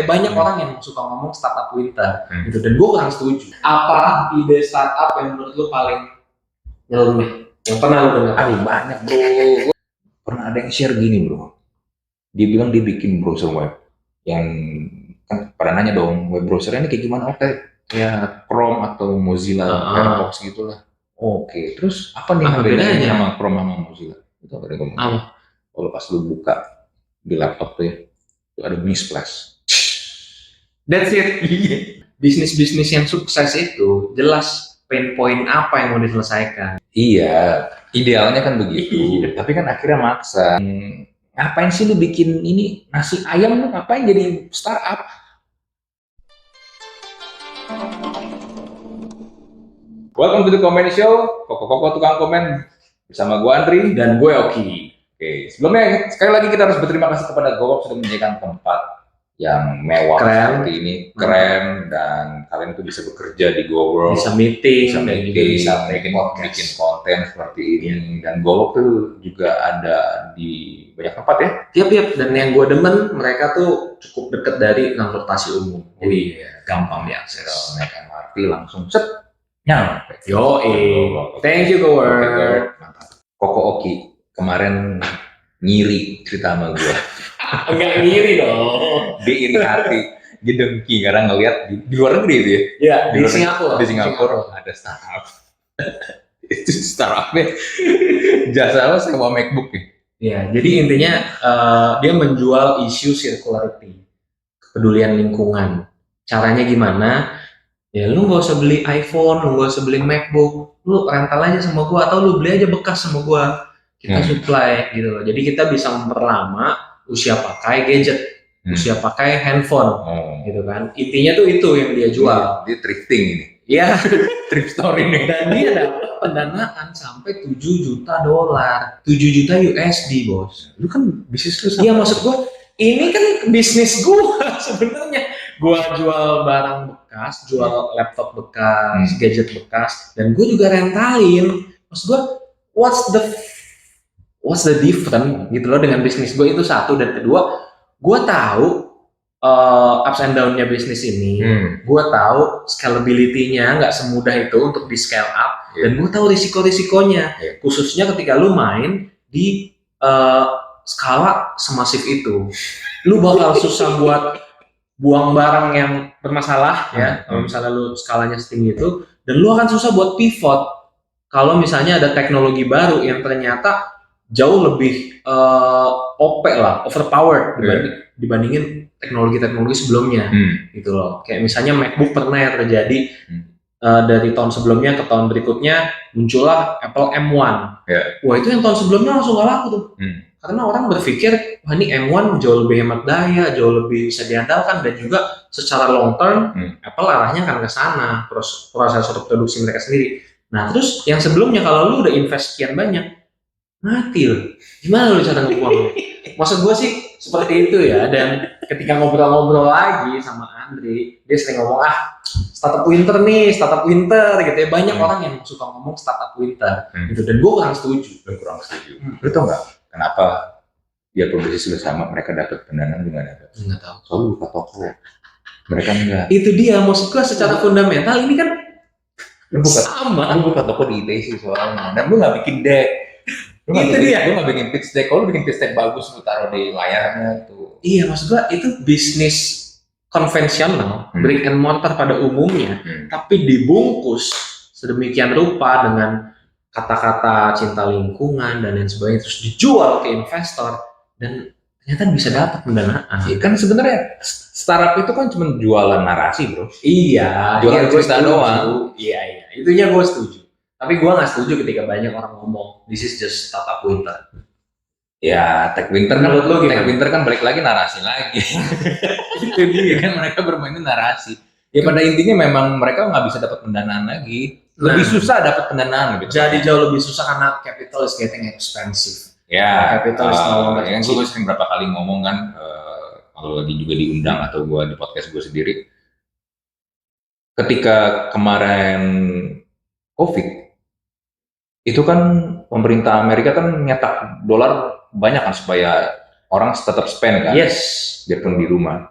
Banyak orang yang suka ngomong startup winter gitu, dan gue kurang setuju. Apa ide startup yang menurut lu paling nyeleneh yang pernah lu dengar? Aduh banyak bro. Pernah ada yang share gini bro, dia bilang dia bikin browser web yang kan pada nanya dong web browsernya ini kayak gimana. Oke, ya Chrome atau Mozilla Firefox gitulah. Oke, terus apa nih yang bedanya sama Chrome sama Mozilla? Itu apa yang ngomong? Kalau pas lu buka di laptop tuh ya, itu ada Unisplash. That's it. Bisnis-bisnis yang sukses itu jelas pain point apa yang mau diselesaikan. Iya, idealnya kan begitu. Tapi kan akhirnya maksa. Ngapain sih lu bikin ini nasi ayam, lu ngapain jadi startup? Welcome to the Comment Show, Koko tukang komen bersama gue Andri dan gue Oki. Oke, sebelumnya sekali lagi kita harus berterima kasih kepada GoWalk sudah menyediakan tempat yang mewah seperti ini, keren, dan kalian tuh bisa bekerja di GoWalk, bisa meeting, dan juga bisa bikin konten seperti ini. Dan GoWalk tuh juga ada di banyak tempat ya. Tiap dan yang gue demen mereka tuh cukup deket dari transportasi umum, jadi gampang diakses. Naik MRT langsung set nyampe. Thank you GoWalk. Koko Oki kemarin ngiri cerita sama gue. Enggak ngiri dong. Dia iri hati, dia dengki karena ngelihat di luar negeri itu ya. Iya, di Singapura. Di Singapura ada startup. Itu startupnya jasa apa sewa MacBook ya. Iya, jadi intinya dia menjual isu circularity, kepedulian lingkungan. Caranya gimana? Ya lu nggak usah beli iPhone, lu nggak usah beli MacBook, lu rental aja sama gua atau lu beli aja bekas sama gua. Kita supply gitu loh. Jadi kita bisa memperlama usia pakai gadget, usia pakai handphone, gitu kan. Intinya tuh itu yang dia jual. Dia thrifting ini. Iya, thrift store ini. Dan dia dapat pendanaan sampai $7 juta, 7 juta USD, bos. Lu kan bisnis lu. Iya, maksud gua ini kan bisnis gua sebenarnya. Gua jual barang bekas, jual laptop bekas, gadget bekas, dan gua juga rentalin. Maksud gua, what's the difference gitu loh dengan bisnis gue itu satu, dan kedua gue tahu ups and down-nya bisnis ini, gue tahu scalability-nya nggak semudah itu untuk di scale up, dan gue tahu risiko-risikonya, khususnya ketika lu main di skala semasif itu, lu bakal susah buat buang barang yang bermasalah ya, kalau misalnya lu skalanya setinggi itu, dan lu akan susah buat pivot kalau misalnya ada teknologi baru yang ternyata jauh lebih OP lah, overpowered dibandingin teknologi sebelumnya, gitu loh. Kayak misalnya MacBook pernah yang terjadi dari tahun sebelumnya ke tahun berikutnya muncullah Apple M1. Wah, itu yang tahun sebelumnya langsung gak laku tuh. Karena orang berpikir, wah ini M1 jauh lebih hemat daya, jauh lebih bisa diandalkan, dan juga secara long term Apple arahnya akan ke sana, prosesor produksi mereka sendiri. Nah, terus yang sebelumnya kalau lu udah invest sekian banyak, mati loh. Gimana lu cara ngebuangnya? Maksud gue sih seperti itu ya. Dan ketika ngobrol-ngobrol lagi sama Andri, dia sering ngomong, startup winter gitu ya. Banyak orang yang suka ngomong startup winter gitu, dan gue kurang setuju. Lu tau gak kenapa dia produksi sama mereka dapat pendanaan juga dapat? Nggak tahu. Soalnya buka toko, mereka enggak. Itu dia, maksud gue secara fundamental ini kan sama. Lu buka toko di ITC soalnya, dan lu nggak bikin deck. Lu nggak bikin pitch deck. Kalau lu bikin pitch deck bagus, lu taruh di layarnya tuh. Iya, maksud gua itu bisnis konvensional, brick and mortar pada umumnya, tapi dibungkus sedemikian rupa dengan kata-kata cinta lingkungan dan lain sebagainya, terus dijual ke investor, dan ternyata bisa dapat pendanaan. Kan sebenarnya startup itu kan cuma jualan narasi, bro. Iya, jualan cerita doang. Iya, itunya gue setuju. Tapi gue nggak setuju ketika banyak orang ngomong this is just startup winter. Ya, tech winter kan, tech winter kan balik lagi narasi lagi. Itu dia kan, mereka bermain narasi. Ya pada intinya memang mereka nggak bisa dapat pendanaan lagi. Lebih susah dapat pendanaan. Jadi jauh lebih susah karena capital is getting expensive. Ya, capital is yang gue sering berapa kali ngomong kan, kalau lagi juga diundang atau gue di podcast gue sendiri. Ketika kemarin COVID, itu kan pemerintah Amerika kan nyetak dolar banyak kan supaya orang tetap spend kan, biarpun di rumah.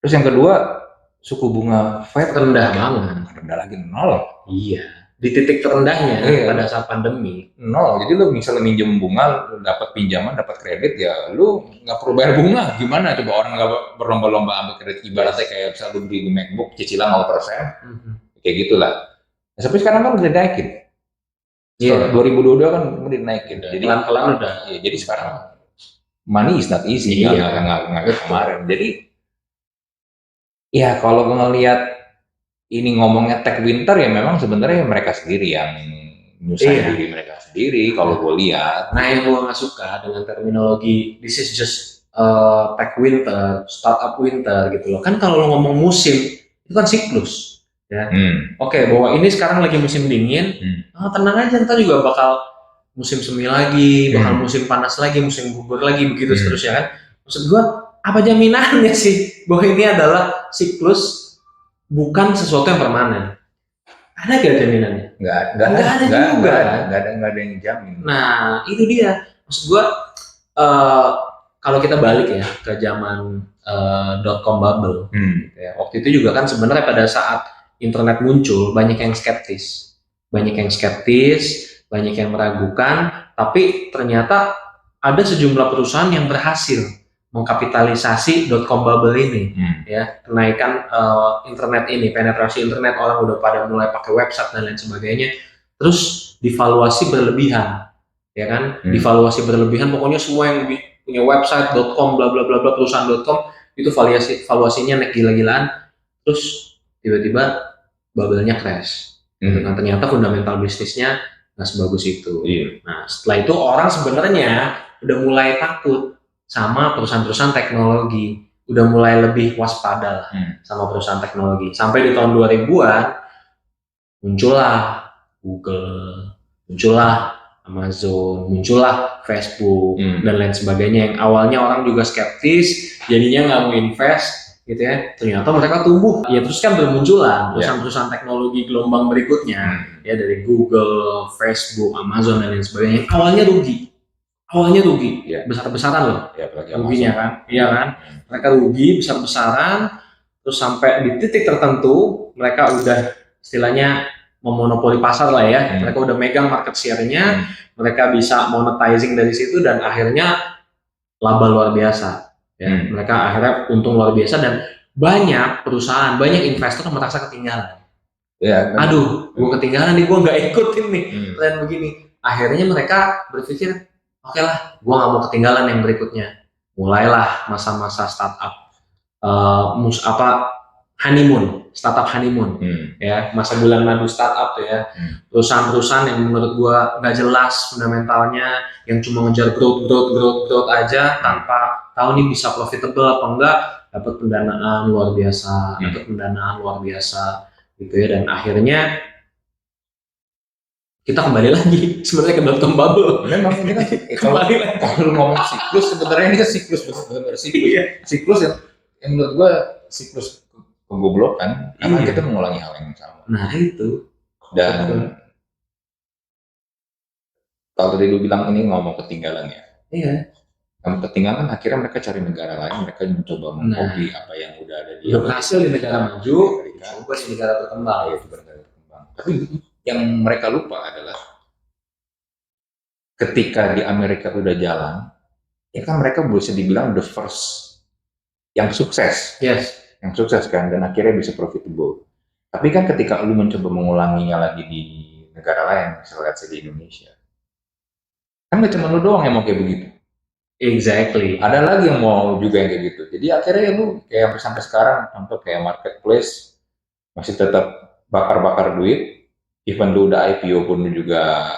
Terus yang kedua, suku bunga Fed rendah banget. rendah lagi, 0. Iya, di titik terendahnya Iya. pada saat pandemi. 0. Jadi lu misalnya minjem bunga, lu dapat pinjaman, dapat kredit, ya lu nggak perlu bayar bunga. Gimana coba orang nggak berlomba-lomba ambil kredit, ibaratnya kayak misalnya lu beli di MacBook cicilan 0%, kayak gitulah. Nah, tapi sekarang kan udah dinaikin. Iya. 2022 kan udah dinaikin. Jadi Pelan-pelan udah. Iya, jadi sekarang money is not easy, Iya. nggak kayak kemarin. Jadi ya kalau ngelihat ini ngomongnya tech winter, ya memang sebenarnya mereka sendiri yang nyusahin Iya. diri mereka sendiri kalau gue lihat. Nah, yang gue nggak suka dengan terminologi this is just tech winter, startup winter gitu loh. Kan kalau lo ngomong musim itu kan siklus, ya. Oke, bahwa ini sekarang lagi musim dingin, tenang aja, ntar juga bakal musim semi lagi, bakal musim panas lagi, musim gugur lagi, begitu seterusnya kan. Maksud gue, apa jaminannya sih bahwa ini adalah siklus, bukan sesuatu yang permanen? Ada gak jaminannya? Nggak ada yang jamin. Nah, itu dia. Maksud gue, kalau kita balik ya ke zaman .com bubble, ya, waktu itu juga kan sebenarnya pada saat internet muncul, banyak yang skeptis, banyak yang meragukan, tapi ternyata ada sejumlah perusahaan yang berhasil mengkapitalisasi .com bubble ini, ya, kenaikan internet ini, penetrasi internet, orang udah pada mulai pakai website dan lain sebagainya, terus divaluasi berlebihan, ya kan, divaluasi berlebihan, pokoknya semua yang punya website .com bla bla bla bla, perusahaan .com itu valuasinya naik gila-gilaan, terus tiba-tiba bubble-nya crash, dan ternyata fundamental bisnisnya nggak sebagus itu. Nah, setelah itu orang sebenarnya udah mulai takut sama perusahaan-perusahaan teknologi, udah mulai lebih waspada lah sama perusahaan teknologi. Sampai di tahun 2000-an muncullah Google, muncullah Amazon, muncullah Facebook dan lain sebagainya, yang awalnya orang juga skeptis, jadinya nggak mau invest gitu ya. Ternyata mereka tumbuh. Ya terus kan bermunculan perusahaan-perusahaan teknologi gelombang berikutnya, ya, dari Google, Facebook, Amazon dan lain sebagainya. Awalnya rugi, besar-besaran loh, ruginya kan, iya kan, mereka rugi besar-besaran, terus sampai di titik tertentu mereka udah istilahnya memonopoli pasar lah ya, mereka udah megang market share-nya, mereka bisa monetizing dari situ dan akhirnya laba luar biasa, ya, mereka akhirnya untung luar biasa dan banyak perusahaan, banyak investor merasa ketinggalan. Aduh, gue ketinggalan nih, gue nggak ikutin nih tren begini. Akhirnya mereka berpikir, oke lah, gue nggak mau ketinggalan yang berikutnya. Mulailah masa-masa startup, startup honeymoon, ya, masa bulan madu startup tuh ya, perusahaan-perusahaan yang menurut gue nggak jelas fundamentalnya, yang cuma ngejar growth aja tanpa tahu nih bisa profitable apa enggak, dapat pendanaan luar biasa, gitu ya, dan akhirnya kita kembali lagi sebenarnya ke .com bubble. Memang ini kan kalau ngomong siklus, sebenarnya ini kan siklus benar-benar siklus yang menurut gua siklus kegoblokan, karena kita mengulangi hal yang sama. Nah itu. Dan kalau tadi lu bilang ini ngomong ketinggalan ya. Iya. Kamu ketinggalan, akhirnya mereka cari negara lain, mereka mencoba mengkopi apa yang udah ada di. Udah berhasil di negara maju, coba di negara berkembang. Tapi yang mereka lupa adalah ketika di Amerika udah jalan, ya kan mereka bisa dibilang the first yang sukses. Yang sukses kan, dan akhirnya bisa profitable. Tapi kan ketika lu mencoba mengulanginya lagi di negara lain, misalnya di Indonesia, kan gak cuma lu doang yang mau kayak begitu. Exactly. Ada lagi yang mau juga yang kayak gitu. Jadi akhirnya lu kayak sampai sekarang, contoh kayak marketplace masih tetap bakar-bakar duit. Even lu udah IPO pun juga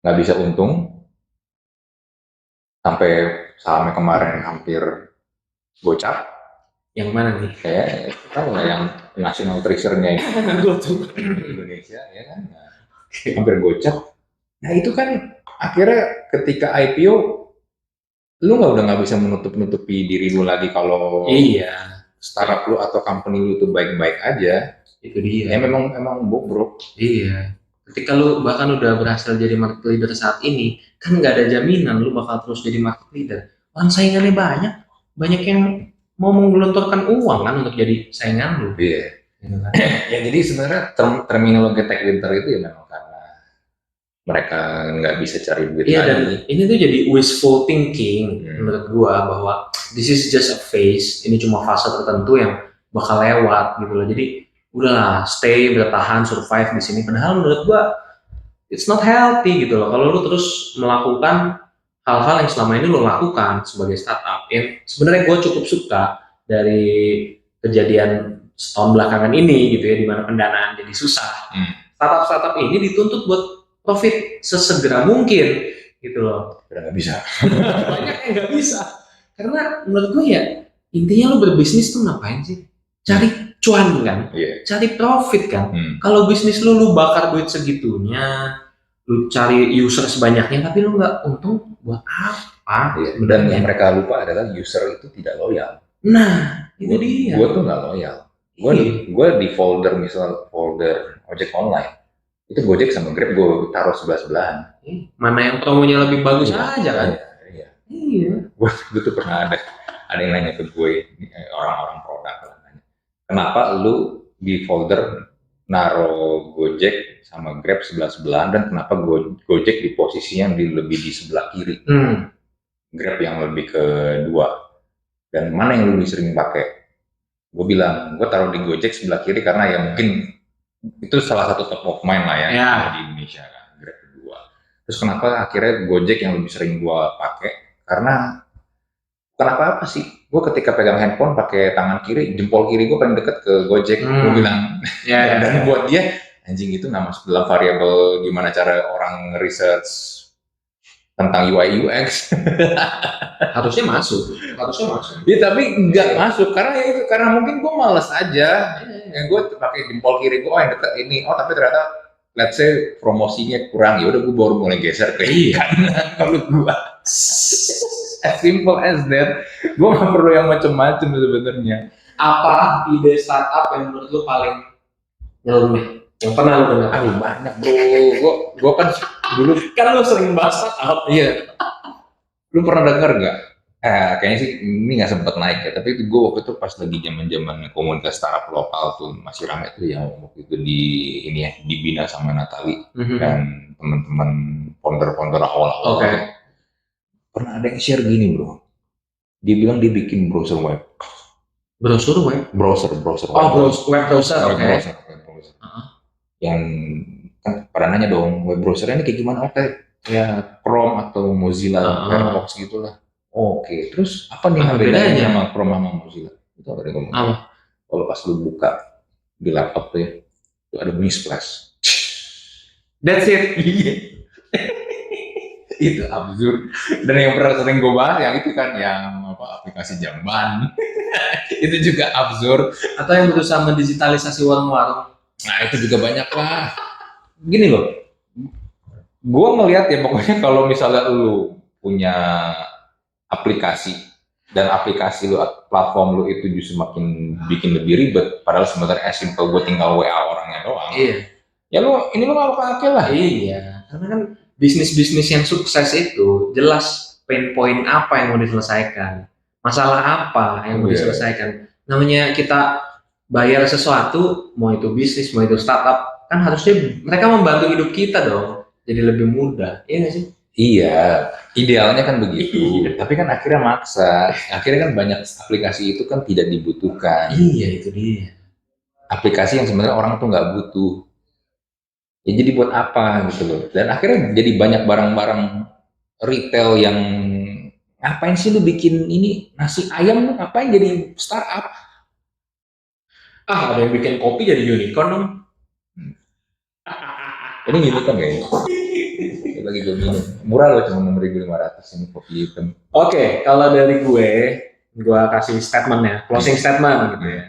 nggak bisa untung, sampai sahamnya kemarin hampir gocap. Yang mana nih? Kayak tahu lah yang National Treasure-nya Indonesia, ya kan, hampir gocap. Nah itu kan akhirnya ketika IPO, lu udah nggak bisa menutupi diri lu lagi kalau startup lu atau company lu itu baik-baik aja. Itu dia. Ya memang bobrok. Iya. Ketika lu bahkan udah berhasil jadi market leader saat ini, kan nggak ada jaminan lu bakal terus jadi market leader. Orang saingannya banyak yang mau menggelontorkan uang kan untuk jadi saingan lu. Iya. Gitu kan. Ya jadi sebenarnya terminologi tech winter itu ya memang karena mereka nggak bisa cari duit Iya, dan lagi. ini tuh jadi wishful thinking Hmm. menurut gua, bahwa this is just a phase, ini cuma fase tertentu yang bakal lewat gitu loh. Jadi udahlah, stay, bertahan, survive di sini. Padahal menurut gua it's not healthy gitu loh kalau lu terus melakukan hal-hal yang selama ini lo lakukan sebagai startup. Yang sebenarnya gue cukup suka dari kejadian setahun belakangan ini gitu ya, di mana pendanaan jadi susah. Startup-startup ini dituntut buat profit sesegera mungkin gitu loh. Udah nggak bisa. Banyak yang nggak bisa, karena menurut gue ya intinya lo berbisnis tuh ngapain sih? Cari cuan kan, Iya. cari profit kan. Hmm. Kalau bisnis lu bakar duit segitunya, lu cari user sebanyaknya, tapi lu nggak untung, buat apa? Iya. Dan yang mereka lupa adalah user itu tidak loyal. Nah, itu dia. Gue tuh nggak loyal. Gue di folder, misal folder ojek online, itu Gojek sama Grab gue taruh sebelah-sebelahan. Mana yang promonya lebih bagus Iya. aja kan? Iya. Iya. Gue tuh pernah ada yang nanya ke gue, orang-orang produk lah, nanya, kenapa lu di folder naro Gojek sama Grab sebelah-sebelahan, dan kenapa Gojek di posisinya lebih di sebelah kiri, Grab yang lebih kedua, dan mana yang lu lebih sering pakai? Gue bilang, gue taruh di Gojek sebelah kiri karena ya mungkin itu salah satu top of mind lah ya, di Indonesia kan, Grab kedua. Terus kenapa akhirnya Gojek yang lebih sering gue pakai? Karena bukan apa-apa sih, gue ketika pegang handphone pakai tangan kiri, jempol kiri gue paling deket ke Gojek. Gue bilang, dan buat dia, anjing itu nggak masuk dalam variabel gimana cara orang research tentang UI UX. Harusnya masuk. Ya tapi nggak masuk karena mungkin gue malas aja. Yang gue pakai jempol kiri gue, yang deket ini, tapi ternyata let's say promosinya kurang, ya udah gue baru mulai geser ke kanan. Kalau gue as simple as that, gue nggak perlu yang macem-macem sebenarnya. Apa ide startup yang menurut lu paling nyeleneh yang pernah lu dengar? Banyak bro, gue kan dulu Kan lu sering bahas startup. Iya. Lu pernah dengar nggak? Kayaknya sih ini nggak sempet naik ya. Tapi gue waktu itu pas lagi zaman komunitas startup lokal tuh masih ramai tuh, yang waktu itu dibina sama Natali dan teman-teman founder awal-awal. Oke. Pernah ada yang share gini bro. Dia bilang dia bikin browser web. Browser web? Browser. Web browser. Oke. Yang kan pada nanya dong, web browser ini kayak gimana? Oke. Ya Chrome atau Mozilla Firefox gitulah. Oke, terus apa nih bedanya sama Chrome sama Mozilla? Itu apa dia ngomong? Kalau pas lu buka di laptop tuh ya, itu ada bunyi splash. That's it. Iya. Itu absurd. Dan yang pernah sering gue bahas yang itu kan, yang aplikasi jamban. Itu juga absurd. Atau yang berusaha mendigitalisasi warung-warung. Nah itu juga banyak lah. Gini loh, gue ngelihat ya pokoknya kalau misalnya lu punya aplikasi dan aplikasi lu, platform lu itu justru makin bikin lebih ribet, padahal sebenarnya simple, gue tinggal WA orangnya doang. Iya. Ya lu nggak pakai lah. Iya. Karena kan bisnis yang sukses itu jelas pain point apa yang mau diselesaikan, masalah apa yang mau diselesaikan. Namanya kita bayar sesuatu, mau itu bisnis, mau itu startup, kan harusnya mereka membantu hidup kita dong, jadi lebih mudah, iya nggak sih? Iya, idealnya kan begitu. Tapi kan akhirnya maksa. Akhirnya kan banyak aplikasi itu kan tidak dibutuhkan. Iya, itu dia. Aplikasi yang sebenarnya orang tuh nggak butuh. Ya jadi buat apa gitu loh. Dan akhirnya jadi banyak barang-barang retail yang ngapain sih lu bikin ini nasi ayam, lu ngapain jadi startup? Ada yang bikin kopi jadi unicorn dong. Ini unicorn kayaknya. Lagi gue minum. Murah loh, cuma 6.500 ini kopi hitam. Oke, kalau dari gue kasih statement ya, closing statement gitu ya.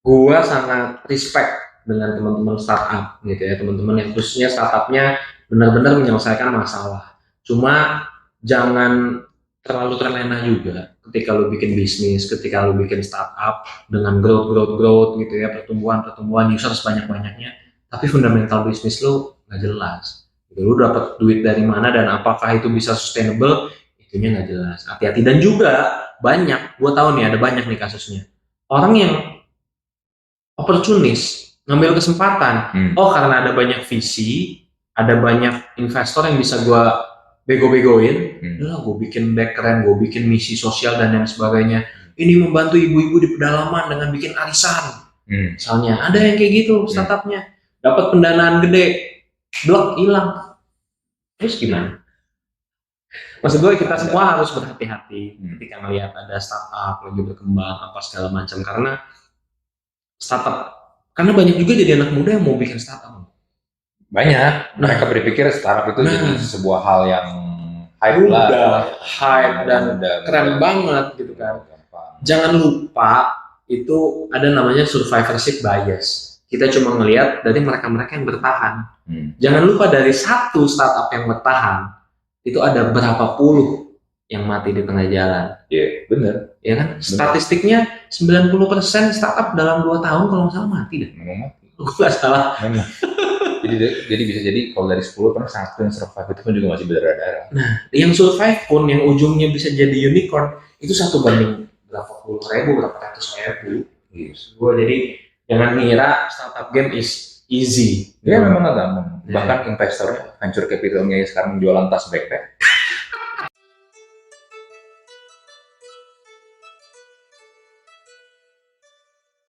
Gue sangat respect dengan teman-teman startup gitu ya, teman-teman yang khususnya startupnya benar-benar menyelesaikan masalah. Cuma jangan terlalu terlena juga ketika lu bikin bisnis, ketika lu bikin startup dengan growth gitu ya, pertumbuhan user sebanyak-banyaknya, tapi fundamental bisnis lu nggak jelas. Lu dapat duit dari mana dan apakah itu bisa sustainable, itu itunya nggak jelas. Hati-hati. Dan juga banyak, gue tahu nih ada banyak nih kasusnya. Orang yang oportunis, ngambil kesempatan. Oh karena ada banyak visi, ada banyak investor yang bisa gue bego-begoin, lah gue bikin back keren, gue bikin misi sosial dan yang sebagainya. Ini membantu ibu-ibu di pedalaman dengan bikin arisan. Misalnya ada yang kayak gitu startupnya, dapat pendanaan gede, blok hilang. Terus gimana? Maksud gue kita semua harus berhati-hati ketika melihat ada startup lagi berkembang apa segala macam, karena banyak juga jadi anak muda yang mau bikin startup. Banyak. Mereka berpikir startup itu jadi sebuah hal yang hype dan keren banget gitu kan. Jangan lupa itu ada namanya survivorship bias. Kita cuma ngelihat dari mereka-mereka yang bertahan. Jangan lupa dari satu startup yang bertahan itu ada berapa puluh yang mati di tengah jalan. Iya, benar. Ya kan? Statistiknya 90% startup dalam 2 tahun kalau nggak salah mati deh. Memang mati. Gue nggak salah. Memang. jadi bisa jadi kalau dari 10 kan satu yang survive itu kan juga masih berdarah-darah. Nah, yang survive pun yang ujungnya bisa jadi unicorn itu 1 banding berapa puluh ribu, berapa ratus ribu. Yes. Gue jadi jangan ngira startup game is easy. Dia memang agak gampang. Bahkan investor venture capitalnya sekarang jualan tas backpack.